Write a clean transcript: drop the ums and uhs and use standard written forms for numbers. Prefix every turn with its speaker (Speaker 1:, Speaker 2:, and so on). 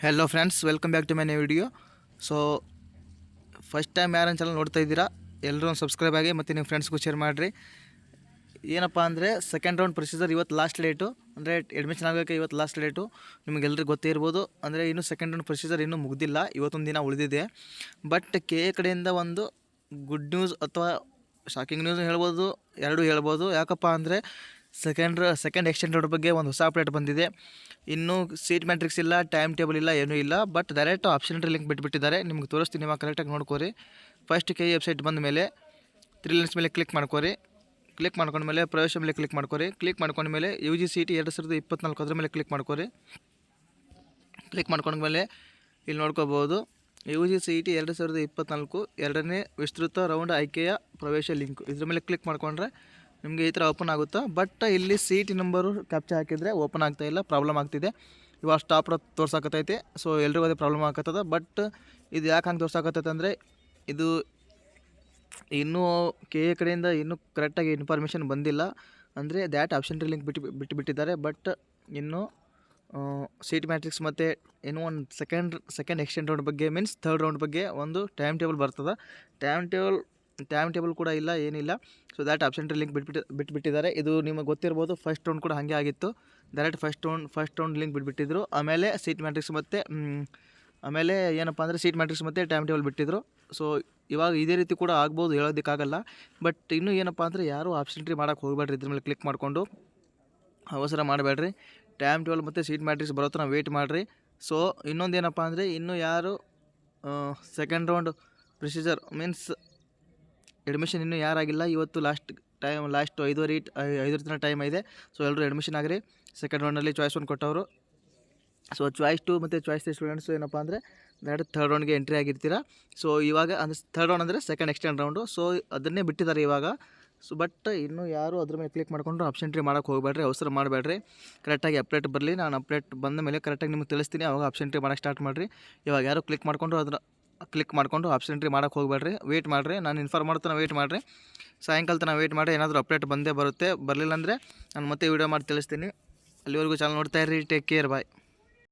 Speaker 1: Hello friends, welcome back to my new video. So first time ಯಾರನ್ನ channel ನೋಡ್ತಾ ಇದ್ದೀರಾ ಎಲ್ಲರೂ ಒಂದು ಸಬ್ಸ್ಕ್ರೈಬ್ ಆಗಿ ಮತ್ತು ನಿಮ್ಮ ಫ್ರೆಂಡ್ಸ್ಗೂ ಶೇರ್ ಮಾಡಿರಿ. ಏನಪ್ಪ ಅಂದರೆ ಸೆಕೆಂಡ್ ರೌಂಡ್ ಪ್ರೊಸೀಜರ್ ಇವತ್ತು ಲಾಸ್ಟ್ ಡೇಟು, ಅಂದರೆ ಅಡ್ಮಿಷನ್ ಆಗೋಕ್ಕೆ ಇವತ್ತು ಲಾಸ್ಟ್ ಡೇಟು. ನಿಮಗೆಲ್ಲರಿಗೂ ಗೊತ್ತೇ ಇರ್ಬೋದು. ಅಂದರೆ ಇನ್ನೂ ಸೆಕೆಂಡ್ ರೌಂಡ್ ಪ್ರೊಸೀಜರ್ ಇನ್ನೂ ಮುಗ್ದಿಲ್ಲ, ಇವತ್ತೊಂದು ದಿನ ಉಳಿದಿದೆ. ಬಟ್ ಕೆ ಎ ಕಡೆಯಿಂದ ಒಂದು ಗುಡ್ ನ್ಯೂಸ್ ಅಥವಾ ಶಾಕಿಂಗ್ ನ್ಯೂಸ್ ಹೇಳ್ಬೋದು, ಎರಡೂ ಹೇಳ್ಬೋದು. ಯಾಕಪ್ಪ ಅಂದರೆ ಸೆಕೆಂಡ್ ಎಕ್ಸ್ಟೆಂಡೆಡ್ ಬಗ್ಗೆ ಒಂದು ಹೊಸ ಅಪ್ಡೇಟ್ ಬಂದಿದೆ. ಇನ್ನೂ ಸೀಟ್ ಮ್ಯಾಟ್ರಿಕ್ಸ್ ಇಲ್ಲ, ಟೈಮ್ ಟೇಬಲ್ ಇಲ್ಲ, ಏನೂ ಇಲ್ಲ. ಬಟ್ ಡೈರೆಕ್ಟ್ ಆಪ್ಷನರಿ ಲಿಂಕ್ ಬಿಟ್ಬಿಟ್ಟಿದ್ದಾರೆ. ನಿಮ್ಗೆ ತೋರಿಸ್ತೀನಿ, ನೀವು ಕರೆಕ್ಟಾಗಿ ನೋಡ್ಕೋರಿ. ಫಸ್ಟ್ ಕೆ ವೆಬ್ಸೈಟ್ ಬಂದ ಮೇಲೆ 3 ಲೈನ್ಸ್ ಮೇಲೆ ಕ್ಲಿಕ್ ಮಾಡ್ಕೋರಿ. ಕ್ಲಿಕ್ ಮಾಡ್ಕೊಂಡ್ಮೇಲೆ ಪ್ರವೇಶ ಮೇಲೆ ಕ್ಲಿಕ್ ಮಾಡ್ಕೋರಿ. ಕ್ಲಿಕ್ ಮಾಡ್ಕೊಂಡ್ಮೇಲೆ UGCET 2024 ಅದ್ರ ಮೇಲೆ ಕ್ಲಿಕ್ ಮಾಡ್ಕೋರಿ. ಕ್ಲಿಕ್ ಮಾಡ್ಕೊಂಡ್ಮೇಲೆ ಇಲ್ಲಿ ನೋಡ್ಕೋಬೋದು UGCET 2024 ಎರಡನೇ ವಿಸ್ತೃತ ರೌಂಡ್ ಆಯ್ಕೆಯ ಪ್ರವೇಶ ಲಿಂಕ್. ಇದ್ರ ಮೇಲೆ ಕ್ಲಿಕ್ ಮಾಡ್ಕೊಂಡ್ರೆ ನಿಮಗೆ ಈ ಥರ ಓಪನ್ ಆಗುತ್ತಾ. ಬಟ್ ಇಲ್ಲಿ ಸೀಟ್ ನಂಬರು ಕ್ಯಾಪ್ಚರ್ ಹಾಕಿದರೆ ಓಪನ್ ಆಗ್ತಾಯಿಲ್ಲ, ಪ್ರಾಬ್ಲಮ್ ಆಗ್ತಿದೆ. ಇವಾಗ ಸ್ಟಾಪ್ ತೋರ್ಸಾಕತ್ತೈತೆ. ಸೊ ಎಲ್ರಿಗೂ ಅದೇ ಪ್ರಾಬ್ಲಮ್ ಆಗತ್ತದ. ಬಟ್ ಇದು ಯಾಕೆ ಹಂಗೆ ತೋರ್ಸಾಕತ್ತೈತೆ ಅಂದರೆ ಇದು ಇನ್ನೂ ಕೆ ಎ ಕಡೆಯಿಂದ ಇನ್ನೂ ಕರೆಕ್ಟಾಗಿ ಇನ್ಫಾರ್ಮೇಷನ್ ಬಂದಿಲ್ಲ. ಅಂದರೆ ದ್ಯಾಟ್ ಆಪ್ಷನರಿ ಲಿಂಕ್ ಬಿಟ್ಟಿದ್ದಾರೆ. ಬಟ್ ಇನ್ನು ಸೀಟ್ ಮ್ಯಾಟ್ರಿಕ್ಸ್ ಮತ್ತು ಇನ್ನೂ ಒಂದು ಸೆಕೆಂಡ್ ಎಕ್ಸ್ಟೆಂಡ್ ರೌಂಡ್ ಬಗ್ಗೆ, ಮೀನ್ಸ್ ಥರ್ಡ್ ರೌಂಡ್ ಬಗ್ಗೆ ಒಂದು ಟೈಮ್ ಟೇಬಲ್ ಬರ್ತದೆ. ಟೈಮ್ ಟೇಬಲ್ ಕೂಡ ಇಲ್ಲ, ಏನಿಲ್ಲ. ಸೊ ದ್ಯಾಟ್ ಆಪ್ಷನರಿ ಲಿಂಕ್ ಬಿಟ್ಬಿಟ್ಟಿದ್ದಾರೆ. ಇದು ನಿಮಗೆ ಗೊತ್ತಿರ್ಬೋದು, ಫಸ್ಟ್ ರೌಂಡ್ ಕೂಡ ಹಾಗೆ ಆಗಿತ್ತು. ಡೈರೆಕ್ಟ್ ಫಸ್ಟ್ ರೌಂಡ್ ಲಿಂಕ್ ಬಿಟ್ಬಿಟ್ಟಿದ್ರು. ಆಮೇಲೆ ಸೀಟ್ ಮ್ಯಾಟ್ರಿಕ್ಸ್ ಮತ್ತು ಆಮೇಲೆ ಏನಪ್ಪ ಅಂದರೆ ಸೀಟ್ ಮ್ಯಾಟ್ರಿಕ್ಸ್ ಮತ್ತು ಟೈಮ್ ಟೇಬಲ್ ಬಿಟ್ಟಿದ್ರು. ಸೊ ಇವಾಗ ಇದೇ ರೀತಿ ಕೂಡ ಆಗ್ಬೋದು, ಹೇಳೋದಕ್ಕಾಗಲ್ಲ. ಬಟ್ ಇನ್ನೂ ಏನಪ್ಪ ಅಂದರೆ ಯಾರೂ ಆಪ್ಷನರಿ ಮಾಡೋಕ್ಕೆ ಹೋಗಬೇಡ್ರಿ. ಇದ್ರ ಮೇಲೆ ಕ್ಲಿಕ್ ಮಾಡಿಕೊಂಡು ಅವಸರ ಮಾಡಬೇಡ್ರಿ. ಟೈಮ್ ಟೇಬಲ್ ಮತ್ತು ಸೀಟ್ ಮ್ಯಾಟ್ರಿಕ್ಸ್ ಬರೋ ಥರ ವೆಯ್ಟ್ ಮಾಡಿರಿ. ಸೊ ಇನ್ನೊಂದು ಏನಪ್ಪ ಅಂದರೆ ಇನ್ನೂ ಯಾರು second round procedure means admission ಇನ್ನೂ ಯಾರಾಗಿಲ್ಲ, ಇವತ್ತು ಲಾಸ್ಟ್ 5:30 ತನಕ ಟೈಮ್ ಇದೆ. ಸೊ ಎಲ್ಲರೂ ಅಡ್ಮಿಷನ್ ಆಗಿರಿ. ಸೆಕೆಂಡ್ ರೌಂಡಲ್ಲಿ ಚಾಯ್ಸ್ 1 ಕೊಟ್ಟವರು. ಸೊ ಚಾಯ್ಸ್ 2 ಮತ್ತು ಚಾಯ್ಸ್ 3 ಸ್ಟೂಡೆಂಟ್ಸು ಏನಪ್ಪ ಅಂದರೆ ಡೈರೆಕ್ಟ್ ಥರ್ಡ್ ರೌಂಡ್ಗೆ ಎಂಟ್ರಿ ಆಗಿರ್ತೀರ. ಸೊ ಇವಾಗ ಅಂದರೆ ಥರ್ಡ್ ರೌಂಡ್ ಅಂದರೆ ಸೆಕೆಂಡ್ ಎಕ್ಸ್ಟೆಂಡ್ ರೌಂಡು. ಸೊ ಅದನ್ನೇ ಬಿಟ್ಟಿದ್ದಾರೆ ಇವಾಗ. ಸೊ ಬಟ್ ಇನ್ನೂ ಯಾರು ಅದ್ರ ಮೇಲೆ ಕ್ಲಿಕ್ ಮಾಡಿಕೊಂಡು ಆಪ್ಷನರಿ ಮಾಡೋಕ್ಕೆ ಹೋಗಬೇಡ್ರಿ, ಅವಸರ ಮಾಡಬೇಡ್ರಿ. ಕರೆಕ್ಟಾಗಿ ಅಪ್ಡೇಟ್ ಬರಲಿ. ನಾನು ಅಪ್ಡೇಟ್ ಬಂದ ಮೇಲೆ ಕರೆಕ್ಟಾಗಿ ನಿಮ್ಗೆ ತಿಳಿಸ್ತೀನಿ, ಅವಾಗ ಆಪ್ಷನರಿ ಮಾಡೋಕ್ಕೆ ಸ್ಟಾರ್ಟ್ ಮಾಡಿರಿ. ಇವಾಗ ಯಾರು ಕ್ಲಿಕ್ ಮಾಡಿಕೊಂಡು ಆಪ್ಷನರಿ ಮಾಡೋಕ್ಕೆ ಹೋಗಬೇಡ್ರಿ, ವೆಯ್ಟ್ ಮಾಡಿರಿ. ನಾನು ಇನ್ಫಾರ್ಮ್ ಮಾಡ್ತಾನೆ, ವೆಯ್ಟ್ ಮಾಡಿರಿ. ಸಾಯಂಕಾಲ ತನಕ ವೆಯ್ಟ್ ಮಾಡಿ, ಏನಾದರೂ ಅಪ್ಡೇಟ್ ಬಂದೇ ಬರುತ್ತೆ. ಬರಲಿಲ್ಲ ಅಂದರೆ ನಾನು ಮತ್ತೆ ವೀಡಿಯೋ ಮಾಡಿ ತಿಳಿಸ್ತೀನಿ. ಅಲ್ಲಿವರೆಗೂ ಚಾನಲ್ ನೋಡ್ತಾ ಇರಿ. ಟೇಕ್ ಕೇರ್, ಬಾಯ್.